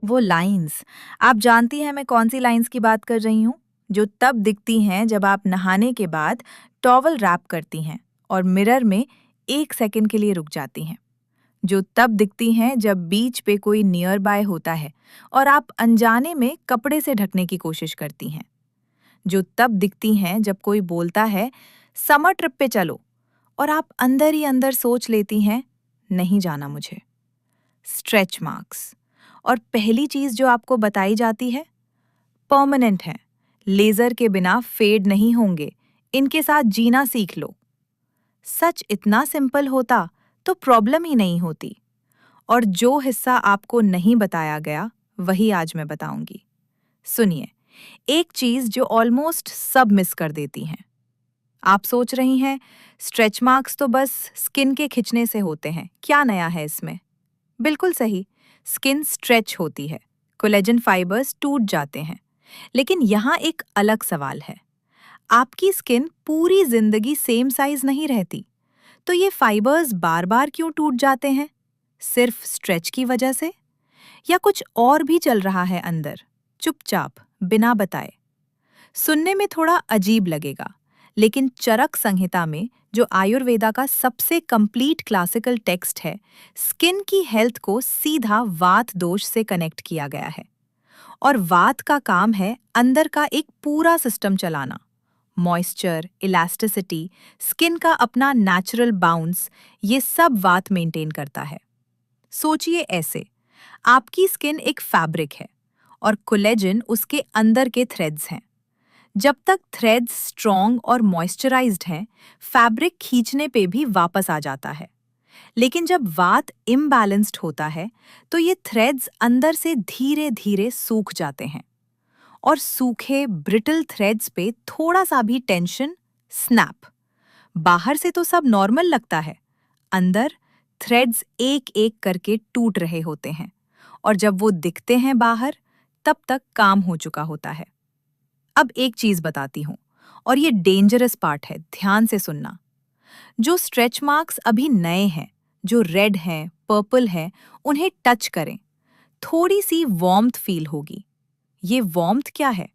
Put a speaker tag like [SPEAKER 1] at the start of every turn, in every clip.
[SPEAKER 1] वो लाइंस, आप जानती हैं मैं कौन सी लाइंस की बात कर रही हूँ? जो तब दिखती हैं जब आप नहाने के बाद टॉवल रैप करती हैं और मिरर में 1 सेकंड के लिए रुक जाती हैं। जो तब दिखती हैं जब बीच पे कोई नियर बाय होता है और आप अनजाने में कपड़े से ढकने की कोशिश करती हैं। जो तब दिखती हैं जब कोई बोलता है, समर ट्रिप पे चलो, और आप अंदर ही अंदर सोच लेती हैं, नहीं जाना मुझे। Stretch marks. और पहली चीज जो आपको बताई जाती है, परमानेंट है, लेजर के बिना फेड नहीं होंगे, इनके साथ जीना सीख लो। सच इतना सिंपल होता तो प्रॉब्लम ही नहीं होती। और जो हिस्सा आपको नहीं बताया गया वही आज मैं बताऊंगी। सुनिए, एक चीज जो ऑलमोस्ट सब मिस कर देती हैं। आप सोच रही हैं, स्ट्रेच मार्क्स तो बस स्किन के खिंचने से होते हैं, क्या नया है इसमें? बिल्कुल सही, स्किन स्ट्रेच होती है, कोलेजन फाइबर्स टूट जाते हैं। लेकिन यहाँ एक अलग सवाल है, आपकी स्किन पूरी जिंदगी सेम साइज नहीं रहती, तो ये फाइबर्स बार बार क्यों टूट जाते हैं? सिर्फ स्ट्रेच की वजह से? या कुछ और भी चल रहा है अंदर, चुपचाप, बिना बताए? सुनने में थोड़ा अजीब लगेगा, लेकिन चरक संहिता में, जो आयुर्वेदा का सबसे कंप्लीट क्लासिकल टेक्स्ट है, स्किन की हेल्थ को सीधा वात दोष से कनेक्ट किया गया है। और वात का काम है अंदर का एक पूरा सिस्टम चलाना। मॉइस्चर, इलास्टिसिटी, स्किन का अपना नेचुरल बाउंस, ये सब वात मेंटेन करता है। सोचिए ऐसे, आपकी स्किन एक फैब्रिक है और कोलेजन उसके अंदर के थ्रेड्स हैं। जब तक थ्रेड्स स्ट्रॉन्ग और मॉइस्चराइज्ड हैं, फैब्रिक खींचने पे भी वापस आ जाता है। लेकिन जब वात इम्बैलेंस्ड होता है, तो ये थ्रेड्स अंदर से धीरे धीरे सूख जाते हैं। और सूखे ब्रिटल थ्रेड्स पे थोड़ा सा भी टेंशन, स्नैप। बाहर से तो सब नॉर्मल लगता है, अंदर थ्रेड्स एक एक करके टूट रहे होते हैं। और जब वो दिखते हैं बाहर, तब तक काम हो चुका होता है। अब एक चीज बताती हूँ, और ये डेंजरस पार्ट है, ध्यान से सुनना। जो स्ट्रेच मार्क्स अभी नए हैं, जो रेड हैं, पर्पल हैं, उन्हें टच करें, थोड़ी सी वार्मथ फील होगी। ये वार्मथ क्या है?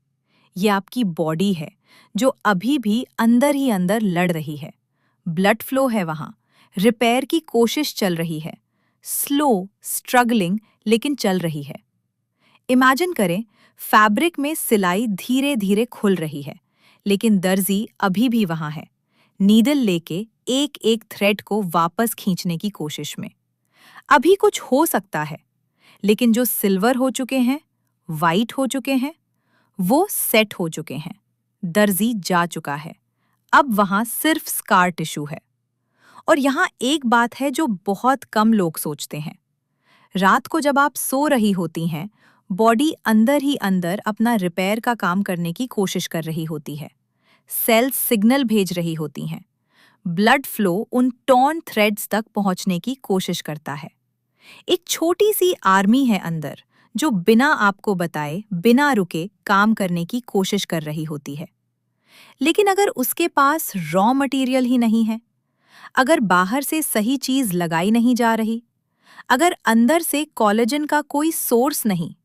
[SPEAKER 1] ये आपकी बॉडी है, जो अभी भी अंदर ही अंदर लड़ रही है। ब्लड फ्लो है वहां, रिपेयर की कोशिश चल रही है, स्लो, स्ट्रगलिंग, लेकिन चल रही है। इमेजिन करें, फैब्रिक में सिलाई धीरे धीरे खुल रही है, लेकिन दर्जी अभी भी वहां है, नीडल लेके एक एक थ्रेड को वापस खींचने की कोशिश में। अभी कुछ हो सकता है, लेकिन जो सिल्वर हो चुके हैं, वाइट हो चुके हैं, वो सेट हो चुके हैं। दर्जी जा चुका है, अब वहां सिर्फ स्कार टिश्यू है। और यहाँ एक बात है जो बहुत कम लोग सोचते हैं। रात को जब आप सो रही होती हैं, बॉडी अंदर ही अंदर अपना रिपेयर का काम करने की कोशिश कर रही होती है। सेल्स सिग्नल भेज रही होती हैं। ब्लड फ्लो उन टॉर्न थ्रेड्स तक पहुंचने की कोशिश करता है। एक छोटी सी आर्मी है अंदर, जो बिना आपको बताए, बिना रुके काम करने की कोशिश कर रही होती है। लेकिन अगर उसके पास रॉ मटेरियल ही नहीं है, अगर बाहर से सही चीज लगाई नहीं जा रही, अगर अंदर से कोलेजन का कोई सोर्स नहीं,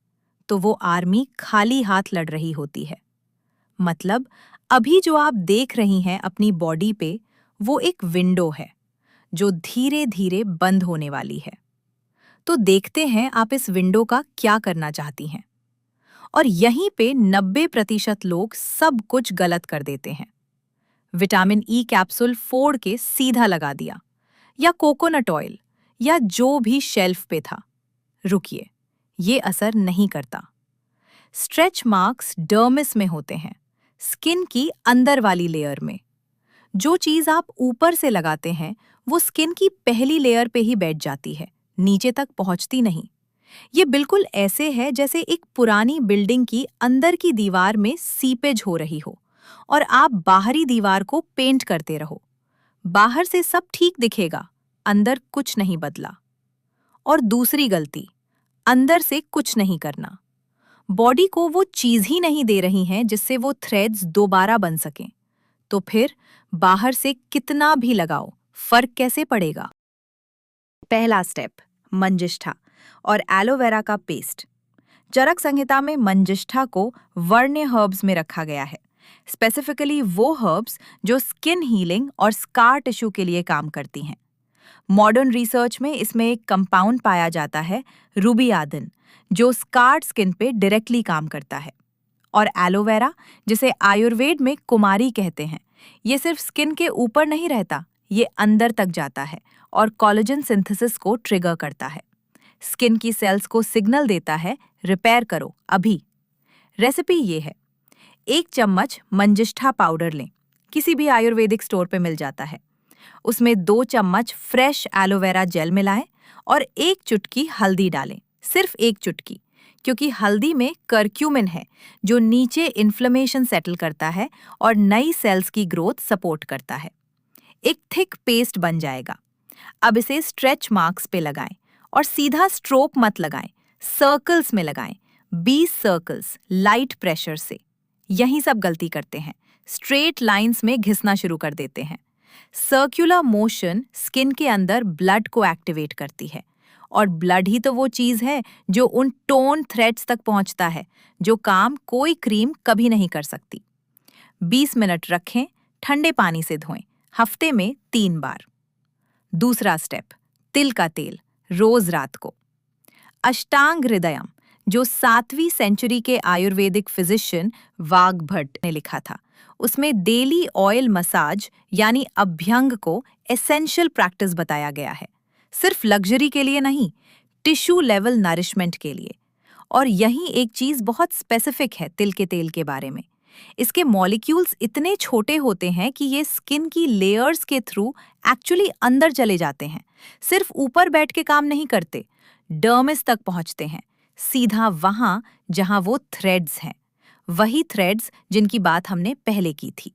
[SPEAKER 1] तो वो आर्मी खाली हाथ लड़ रही होती है। मतलब अभी जो आप देख रही हैं अपनी बॉडी पे, वो एक विंडो है जो धीरे धीरे बंद होने वाली है। तो देखते हैं आप इस विंडो का क्या करना चाहती हैं। और यहीं पे 90% लोग सब कुछ गलत कर देते हैं। विटामिन ई कैप्सूल फोड़ के सीधा लगा दिया, या कोकोनट ऑयल, या जो भी शेल्फ पे था। रुकिए, ये असर नहीं करता। स्ट्रेच मार्क्स डर्मिस में होते हैं, स्किन की अंदर वाली लेयर में। जो चीज आप ऊपर से लगाते हैं, वो स्किन की पहली लेयर पे ही बैठ जाती है, नीचे तक पहुंचती नहीं। ये बिल्कुल ऐसे है जैसे एक पुरानी बिल्डिंग की अंदर की दीवार में सीपेज हो रही हो और आप बाहरी दीवार को पेंट करते रहो। बाहर से सब ठीक दिखेगा, अंदर कुछ नहीं बदला। और दूसरी गलती, अंदर से कुछ नहीं करना। बॉडी को वो चीज ही नहीं दे रही हैं जिससे वो थ्रेड्स दोबारा बन सकें। तो फिर बाहर से कितना भी लगाओ, फर्क कैसे पड़ेगा? पहला स्टेप, मंजिष्ठा और एलोवेरा का पेस्ट। चरक संहिता में मंजिष्ठा को वर्ण्य हर्ब्स में रखा गया है, स्पेसिफिकली वो हर्ब्स जो स्किन हीलिंग और स्कार टिश्यू के लिए काम करती हैं। मॉडर्न रिसर्च में इसमें एक कंपाउंड पाया जाता है, रूबियादिन, जो स्कार्ड स्किन पे डायरेक्टली काम करता है। और एलोवेरा, जिसे आयुर्वेद में कुमारी कहते हैं, ये सिर्फ स्किन के ऊपर नहीं रहता, ये अंदर तक जाता है और कोलेजन सिंथेसिस को ट्रिगर करता है। स्किन की सेल्स को सिग्नल देता है, रिपेयर करो अभी। रेसिपी ये है, 1 चम्मच मंजिष्ठा पाउडर लें, किसी भी आयुर्वेदिक स्टोर पे मिल जाता है। उसमें 2 चम्मच फ्रेश एलोवेरा जेल मिलाएं और 1 चुटकी हल्दी डालें, सिर्फ 1 चुटकी, क्योंकि हल्दी में करक्यूमिन है जो नीचे इन्फ्लेमेशन सेटल करता है और नई सेल्स की ग्रोथ सपोर्ट करता है। एक थिक पेस्ट बन जाएगा। अब इसे स्ट्रेच मार्क्स पे लगाएं और सीधा स्ट्रोक मत लगाएं, सर्कल्स में लगाएं, 20 सर्कल्स लाइट प्रेशर से। यही सब गलती करते हैं, स्ट्रेट लाइंस में घिसना शुरू कर देते हैं। सर्कुलर मोशन स्किन के अंदर ब्लड को एक्टिवेट करती है और ब्लड ही तो वो चीज है जो उन टोन थ्रेड्स तक पहुंचता है जो काम कोई क्रीम कभी नहीं कर सकती। 20 मिनट रखें, ठंडे पानी से धोएं, हफ्ते में 3 बार। दूसरा स्टेप, तिल का तेल, रोज रात को। अष्टांग हृदयम, जो 7वीं सेंचुरी के आयुर्वेदिक फिजिशियन वाघभट्ट ने लिखा था, उसमें डेली ऑयल मसाज यानी अभ्यंग को एसेंशियल प्रैक्टिस बताया गया है, सिर्फ लग्जरी के लिए नहीं, टिश्यू लेवल नरिशमेंट के लिए। और यही एक चीज बहुत स्पेसिफिक है तिल के तेल के बारे में, इसके मॉलिक्यूल्स इतने छोटे होते हैं कि ये स्किन की लेयर्स के थ्रू एक्चुअली अंदर चले जाते हैं, सिर्फ ऊपर बैठ के काम नहीं करते, डर्मिस तक पहुंचते हैं, सीधा वहां जहां वो थ्रेड्स हैं, वही थ्रेड्स जिनकी बात हमने पहले की थी।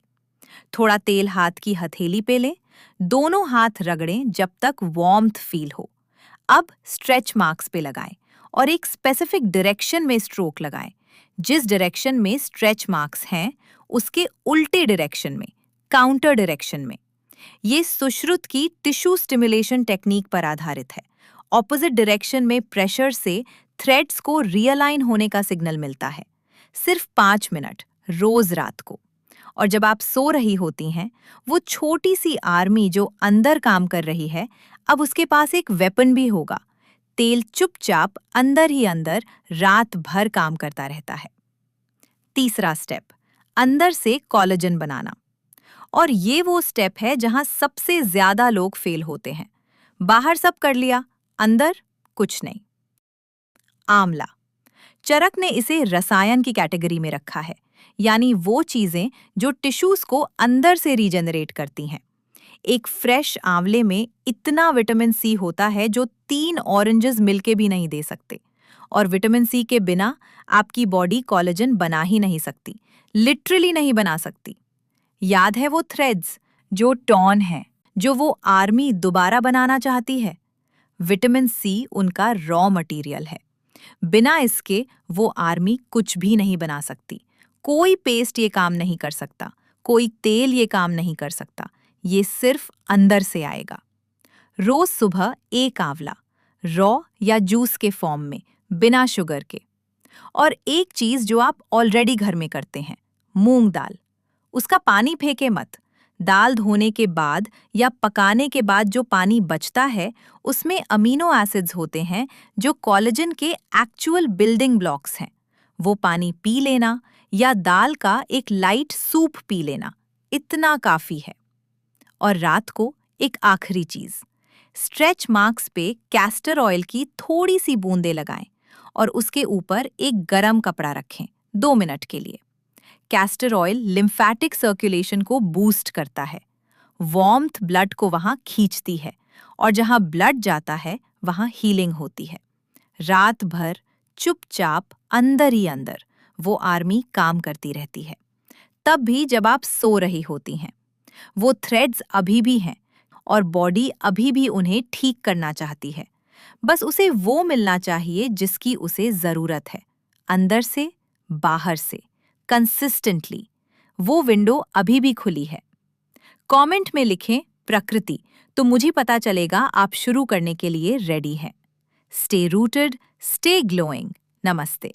[SPEAKER 1] थोड़ा तेल हाथ की हथेली पे लें, दोनों हाथ रगड़ें जब तक वार्मथ फील हो। अब स्ट्रेच मार्क्स पे लगाएं और एक स्पेसिफिक डायरेक्शन में स्ट्रोक लगाएं। जिस डायरेक्शन में स्ट्रेच मार्क्स हैं, उसके उल्टे डायरेक्शन में, काउंटर डायरेक्शन में। ये सुश्रुत की टिश्यू स्टिमुलेशन टेक्निक पर आधारित है। ऑपोजिट डायरेक्शन में प्रेशर से थ्रेड्स को रियलाइन होने का सिग्नल मिलता है। सिर्फ 5 मिनट, रोज रात को। और जब आप सो रही होती हैं, वो छोटी सी आर्मी जो अंदर काम कर रही है, अब उसके पास एक वेपन भी होगा। तेल चुपचाप अंदर ही अंदर रात भर काम करता रहता है। तीसरा स्टेप, अंदर से कोलेजन बनाना। और ये वो स्टेप है जहां सबसे ज्यादा लोग फेल होते हैं। बाहर सब कर लिया, अंदर कुछ नहीं। आंवला, चरक ने इसे रसायन की कैटेगरी में रखा है, यानी वो चीजें जो टिश्यूज को अंदर से रीजेनरेट करती हैं। एक फ्रेश आंवले में इतना विटामिन सी होता है जो 3 ऑरेंजेस मिलके भी नहीं दे सकते। और विटामिन सी के बिना आपकी बॉडी कोलेजन बना ही नहीं सकती, लिटरली नहीं बना सकती। याद है वो थ्रेड्स जो टॉर्न है, जो वो आर्मी दोबारा बनाना चाहती है? विटामिन सी उनका रॉ मटेरियल है। बिना इसके वो आर्मी कुछ भी नहीं बना सकती। कोई पेस्ट ये काम नहीं कर सकता, कोई तेल ये काम नहीं कर सकता, ये सिर्फ अंदर से आएगा। रोज सुबह 1 आंवला, रॉ या जूस के फॉर्म में, बिना शुगर के। और एक चीज जो आप ऑलरेडी घर में करते हैं, मूंग दाल, उसका पानी फेंके मत। दाल धोने के बाद या पकाने के बाद जो पानी बचता है, उसमें अमीनो एसिड्स होते हैं जो कोलेजन के एक्चुअल बिल्डिंग ब्लॉक्स हैं। वो पानी पी लेना या दाल का एक लाइट सूप पी लेना, इतना काफी है। और रात को एक आखिरी चीज, स्ट्रेच मार्क्स पे कैस्टर ऑयल की थोड़ी सी बूंदें लगाएं और उसके ऊपर एक गरम कपड़ा रखें 2 मिनट के लिए। कैस्टर ऑयल लिम्फैटिक सर्कुलेशन को बूस्ट करता है, वार्मथ ब्लड को वहां खींचती है और जहां ब्लड जाता है वहां हीलिंग होती है। रात भर चुपचाप अंदर ही अंदर वो आर्मी काम करती रहती है, तब भी जब आप सो रही होती हैं। वो थ्रेड्स अभी भी हैं और बॉडी अभी भी उन्हें ठीक करना चाहती है। बस उसे वो मिलना चाहिए जिसकी उसे जरूरत है, अंदर से, बाहर से, कंसिस्टेंटली। वो विंडो अभी भी खुली है। कमेंट में लिखें प्रकृति, तो मुझे पता चलेगा आप शुरू करने के लिए रेडी हैं। Stay rooted, stay glowing. नमस्ते।